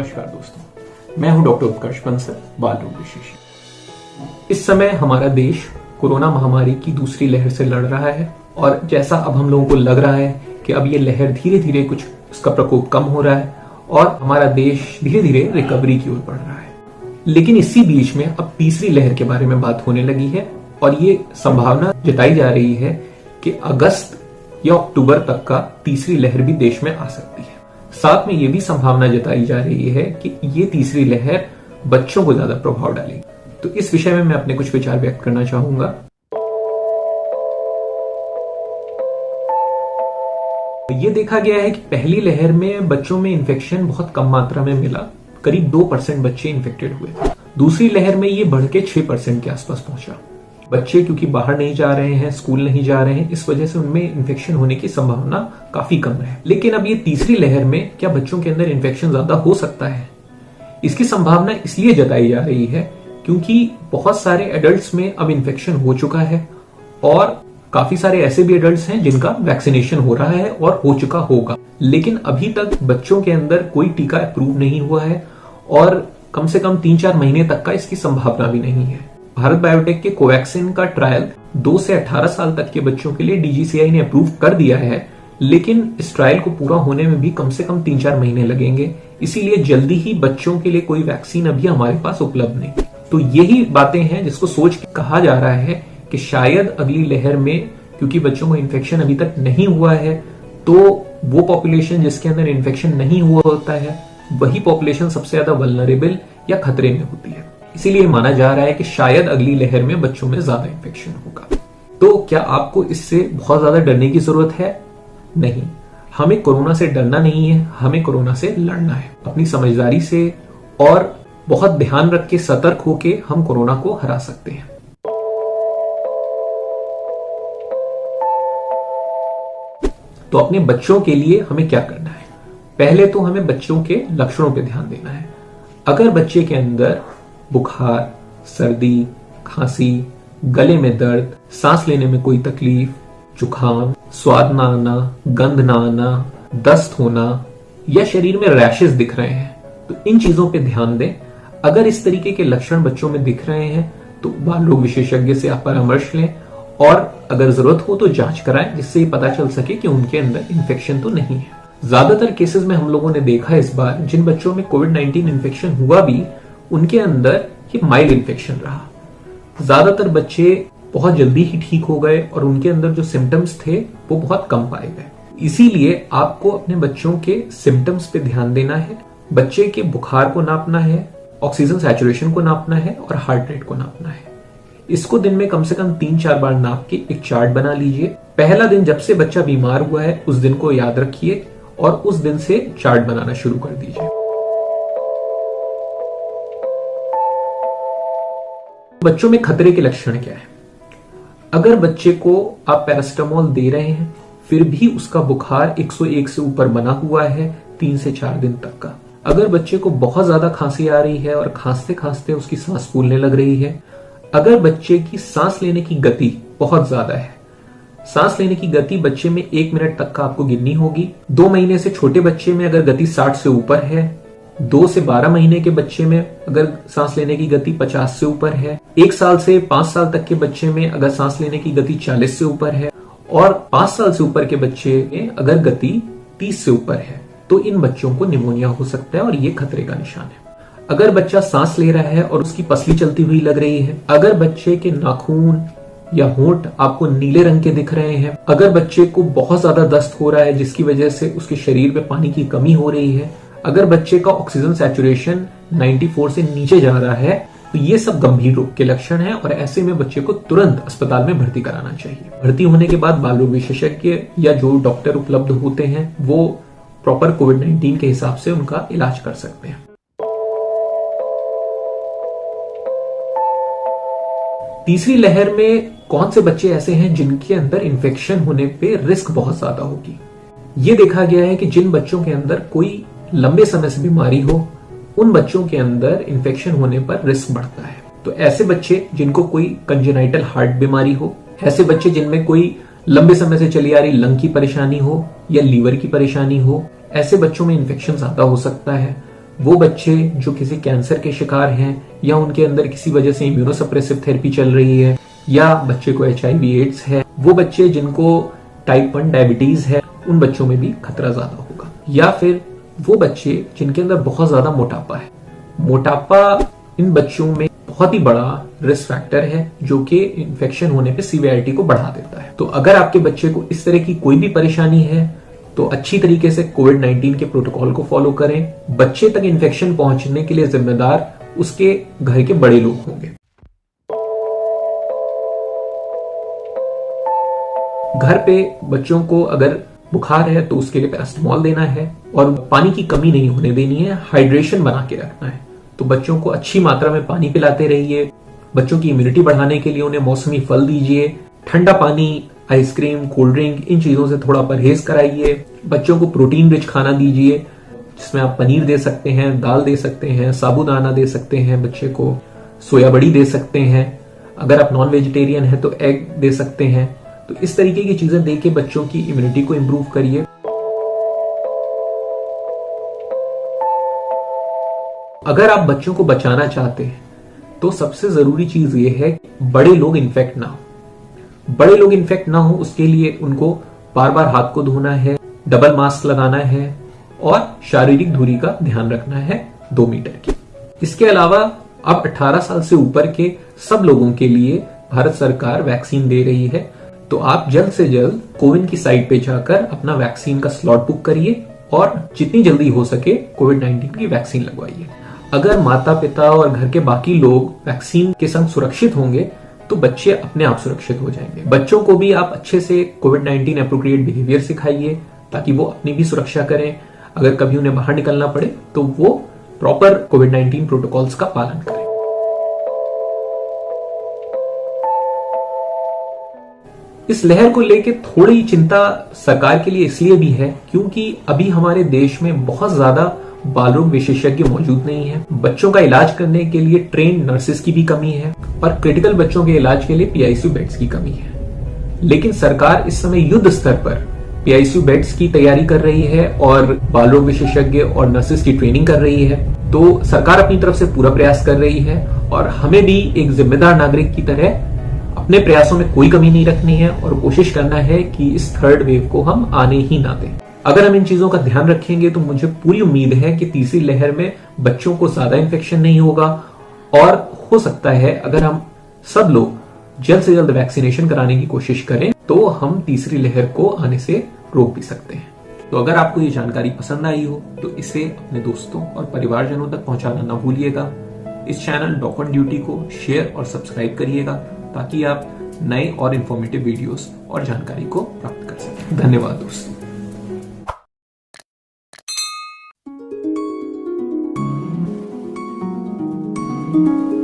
नमस्कार दोस्तों, मैं हूं डॉक्टर उत्कर्ष बंसल, बाल रोग विशेषज्ञ। इस समय हमारा देश कोरोना महामारी की दूसरी लहर से लड़ रहा है और जैसा अब हम लोगों को लग रहा है कि अब ये लहर धीरे धीरे कुछ इसका प्रकोप कम हो रहा है और हमारा देश धीरे धीरे रिकवरी की ओर बढ़ रहा है। लेकिन इसी बीच में अब तीसरी लहर के बारे में बात होने लगी है और ये संभावना जताई जा रही है कि अगस्त या अक्टूबर तक का तीसरी लहर भी देश में आ सकती है। साथ में ये भी संभावना जताई जा रही है कि ये तीसरी लहर बच्चों को ज्यादा प्रभाव डालेगी। तो इस विषय में मैं अपने कुछ विचार व्यक्त करना चाहूंगा। ये देखा गया है कि पहली लहर में बच्चों में इन्फेक्शन बहुत कम मात्रा में मिला, करीब 2% बच्चे इन्फेक्टेड हुए। दूसरी लहर में ये बढ़ के 6% के आसपास पहुंचा। बच्चे क्योंकि बाहर नहीं जा रहे हैं, स्कूल नहीं जा रहे हैं, इस वजह से उनमें इन्फेक्शन होने की संभावना काफी कम है। लेकिन अब ये तीसरी लहर में क्या बच्चों के अंदर इन्फेक्शन ज्यादा हो सकता है? इसकी संभावना इसलिए जताई जा रही है क्योंकि बहुत सारे एडल्ट्स में अब इन्फेक्शन हो चुका है और काफी सारे ऐसे भी एडल्ट्स हैं जिनका वैक्सीनेशन हो रहा है और हो चुका होगा। लेकिन अभी तक बच्चों के अंदर कोई टीका अप्रूव नहीं हुआ है और कम से कम 3-4 महीने तक का इसकी संभावना भी नहीं है। भारत बायोटेक के कोवैक्सीन का ट्रायल 2 से 18 साल तक के बच्चों के लिए डीजीसीआई ने अप्रूव कर दिया है, लेकिन इस ट्रायल को पूरा होने में भी कम से कम 3-4 महीने लगेंगे। इसीलिए जल्दी ही बच्चों के लिए कोई वैक्सीन अभी हमारे पास उपलब्ध नहीं। तो यही बातें हैं जिसको सोच के कहा जा रहा है कि शायद अगली लहर में, क्योंकि बच्चों को इन्फेक्शन अभी तक नहीं हुआ है, तो वो पॉपुलेशन जिसके अंदर इन्फेक्शन नहीं हुआ होता है वही पॉपुलेशन सबसे ज्यादा वल्नरेबल या खतरे में होती है। इसीलिए माना जा रहा है कि शायद अगली लहर में बच्चों में ज्यादा इन्फेक्शन होगा। तो क्या आपको इससे बहुत ज्यादा डरने की जरूरत है? नहीं, हमें कोरोना से डरना नहीं है, हमें कोरोना से लड़ना है। अपनी समझदारी से और बहुत ध्यान रख के, सतर्क होके हम कोरोना को हरा सकते हैं। तो अपने बच्चों के लिए हमें क्या करना है? पहले तो हमें बच्चों के लक्षणों पर ध्यान देना है। अगर बच्चे के अंदर बुखार, सर्दी, खांसी, गले में दर्द, सांस लेने में कोई तकलीफ, जुकाम, स्वाद ना आना, गंध ना आना, दस्त होना या शरीर में रैशेस दिख रहे हैं, तो इन चीजों पे ध्यान दें। अगर इस तरीके के लक्षण बच्चों में दिख रहे हैं तो बाल रोग विशेषज्ञ से आप परामर्श लें और अगर जरूरत हो तो जांच कराएं, जिससे ये पता चल सके कि उनके अंदर इन्फेक्शन तो नहीं है। ज्यादातर केसेस में हम लोगों ने देखा इस बार जिन बच्चों में कोविड-19 इन्फेक्शन हुआ भी, उनके अंदर ये माइल्ड इन्फेक्शन रहा। ज्यादातर बच्चे बहुत जल्दी ही ठीक हो गए और उनके अंदर जो सिम्टम्स थे वो बहुत कम पाए गए। इसीलिए आपको अपने बच्चों के सिम्टम्स पे ध्यान देना है। बच्चे के बुखार को नापना है, ऑक्सीजन सैचुरेशन को नापना है और हार्ट रेट को नापना है। इसको दिन में कम से कम 3-4 बार नाप के एक चार्ट बना लीजिए। पहला दिन जब से बच्चा बीमार हुआ है उस दिन को याद रखिए और उस दिन से चार्ट बनाना शुरू कर दीजिए। बच्चों में खतरे के लक्षण क्या है? अगर बच्चे को आप पैरासिटामोल दे रहे हैं फिर भी उसका बुखार 101 से ऊपर बना हुआ है 3 से 4 दिन तक का, अगर बच्चे को बहुत ज्यादा खांसी आ रही है और खांसते खांसते उसकी सांस फूलने लग रही है, अगर बच्चे की सांस लेने की गति बहुत ज्यादा है, सांस लेने की गति बच्चे में 1 मिनट तक का आपको गिननी होगी। 2 महीने से छोटे बच्चे में अगर गति 60 से ऊपर है, 2 से 12 महीने के बच्चे में अगर सांस लेने की गति 50 से ऊपर है, 1 साल से 5 साल तक के बच्चे में अगर सांस लेने की गति 40 से ऊपर है और 5 साल से ऊपर के बच्चे में अगर गति 30 से ऊपर है, तो इन बच्चों को निमोनिया हो सकता है और ये खतरे का निशान है। अगर बच्चा सांस ले रहा है और उसकी पसली चलती हुई लग रही है, अगर बच्चे के नाखून या होंठ आपको नीले रंग के दिख रहे हैं, अगर बच्चे को बहुत ज्यादा दस्त हो रहा है जिसकी वजह से उसके शरीर में पानी की कमी हो रही है, अगर बच्चे का ऑक्सीजन सैचुरेशन 94 से नीचे जा रहा है, तो ये सब गंभीर रोग के लक्षण हैं और ऐसे में बच्चे को तुरंत अस्पताल में भर्ती कराना चाहिए। भर्ती होने के बाद बाल रोग विशेषज्ञ या जो डॉक्टर उपलब्ध होते हैं वो प्रॉपर कोविड-19 के हिसाब से उनका इलाज कर सकते हैं। तीसरी लहर में कौन से बच्चे ऐसे हैं जिनके अंदर इन्फेक्शन होने पे रिस्क बहुत ज्यादा होगी? ये देखा गया है कि जिन बच्चों के अंदर कोई लंबे समय से बीमारी हो, उन बच्चों के अंदर इन्फेक्शन होने पर रिस्क बढ़ता है। तो ऐसे बच्चे जिनको कोई कंजेनाइटल हार्ट बीमारी हो, ऐसे बच्चे जिनमें कोई लंबे समय से चली आ रही लंग की परेशानी हो या लीवर की परेशानी हो, ऐसे बच्चों में इन्फेक्शन ज्यादा हो सकता है। वो बच्चे जो किसी कैंसर के शिकार हैं या उनके अंदर किसी वजह से इम्यूनोसप्रेसिव थेरेपी चल रही है, या बच्चे को HIV एड्स है, वो बच्चे जिनको टाइप 1 डायबिटीज है, उन बच्चों में भी खतरा ज्यादा होगा। या फिर वो बच्चे जिनके अंदर बहुत ज्यादा मोटापा है। मोटापा इन बच्चों में बहुत ही बड़ा रिस्क फैक्टर है जो कि इन्फेक्शन होने पे सीवियरिटी को बढ़ा देता है। तो अगर आपके बच्चे को इस तरह की कोई भी परेशानी है तो अच्छी तरीके से कोविड-19 के प्रोटोकॉल को फॉलो करें। बच्चे तक इन्फेक्शन पहुंचने के लिए जिम्मेदार उसके घर के बड़े लोग होंगे। घर पे बच्चों को अगर बुखार है तो उसके लिए पैरासिटामोल देना है और पानी की कमी नहीं होने देनी है, हाइड्रेशन बना के रखना है। तो बच्चों को अच्छी मात्रा में पानी पिलाते रहिए। बच्चों की इम्यूनिटी बढ़ाने के लिए उन्हें मौसमी फल दीजिए। ठंडा पानी, आइसक्रीम, कोल्ड ड्रिंक, इन चीजों से थोड़ा परहेज कराइए। बच्चों को प्रोटीन रिच खाना दीजिए, जिसमें आप पनीर दे सकते हैं, दाल दे सकते हैं, साबूदाना दे सकते हैं, बच्चे को सोया बड़ी दे सकते हैं। अगर आप नॉन वेजिटेरियन है तो एग दे सकते हैं। तो इस तरीके की चीजें देके बच्चों की इम्यूनिटी को इंप्रूव करिए। अगर आप बच्चों को बचाना चाहते हैं तो सबसे जरूरी चीज ये है बड़े लोग इन्फेक्ट ना हो। बड़े लोग इन्फेक्ट ना हो उसके लिए उनको बार बार हाथ को धोना है, डबल मास्क लगाना है और शारीरिक दूरी का ध्यान रखना है 2 मीटर की। इसके अलावा अब 18 साल से ऊपर के सब लोगों के लिए भारत सरकार वैक्सीन दे रही है। तो आप जल्द से जल्द कोविन की साइट पे जाकर अपना वैक्सीन का स्लॉट बुक करिए और जितनी जल्दी हो सके कोविड-19 की वैक्सीन लगवाइए। अगर माता पिता और घर के बाकी लोग वैक्सीन के संग सुरक्षित होंगे तो बच्चे अपने आप सुरक्षित हो जाएंगे। बच्चों को भी आप अच्छे से कोविड-19 एप्रोप्रिएट बिहेवियर सिखाइए ताकि वो अपनी भी सुरक्षा करें। अगर कभी उन्हें बाहर निकलना पड़े तो वो प्रॉपर कोविड-19 प्रोटोकॉल्स का पालन करें। इस लहर को लेके थोड़ी चिंता सरकार के लिए इसलिए भी है क्योंकि अभी हमारे देश में बहुत ज्यादा बाल रोग विशेषज्ञ मौजूद नहीं है। बच्चों का इलाज करने के लिए ट्रेन्ड नर्सेस की भी कमी है और क्रिटिकल बच्चों के इलाज के लिए PICU बेड्स की कमी है। लेकिन सरकार इस समय युद्ध स्तर पर PICU बेड्स की तैयारी कर रही है और बाल रोग विशेषज्ञ और नर्सेस की ट्रेनिंग कर रही है। तो सरकार अपनी तरफ से पूरा प्रयास कर रही है और हमें भी एक जिम्मेदार नागरिक की तरह अपने प्रयासों में कोई कमी नहीं रखनी है और कोशिश करना है कि इस थर्ड वेव को हम आने ही ना दें। अगर हम इन चीजों का ध्यान रखेंगे तो मुझे पूरी उम्मीद है कि तीसरी लहर में बच्चों को ज्यादा इन्फेक्शन नहीं होगा और हो सकता है अगर हम सब लोग जल्द से जल्द वैक्सीनेशन कराने की कोशिश करें तो हम तीसरी लहर को आने से रोक भी सकते हैं। तो अगर आपको ये जानकारी पसंद आई हो तो इसे अपने दोस्तों और परिवारजनों तक पहुंचाना ना भूलिएगा। इस चैनल डॉक ऑन ड्यूटी को शेयर और सब्सक्राइब करिएगा ताकि आप नए और इंफॉर्मेटिव वीडियोस और जानकारी को प्राप्त कर सकें। धन्यवाद दोस्तों। Thank you.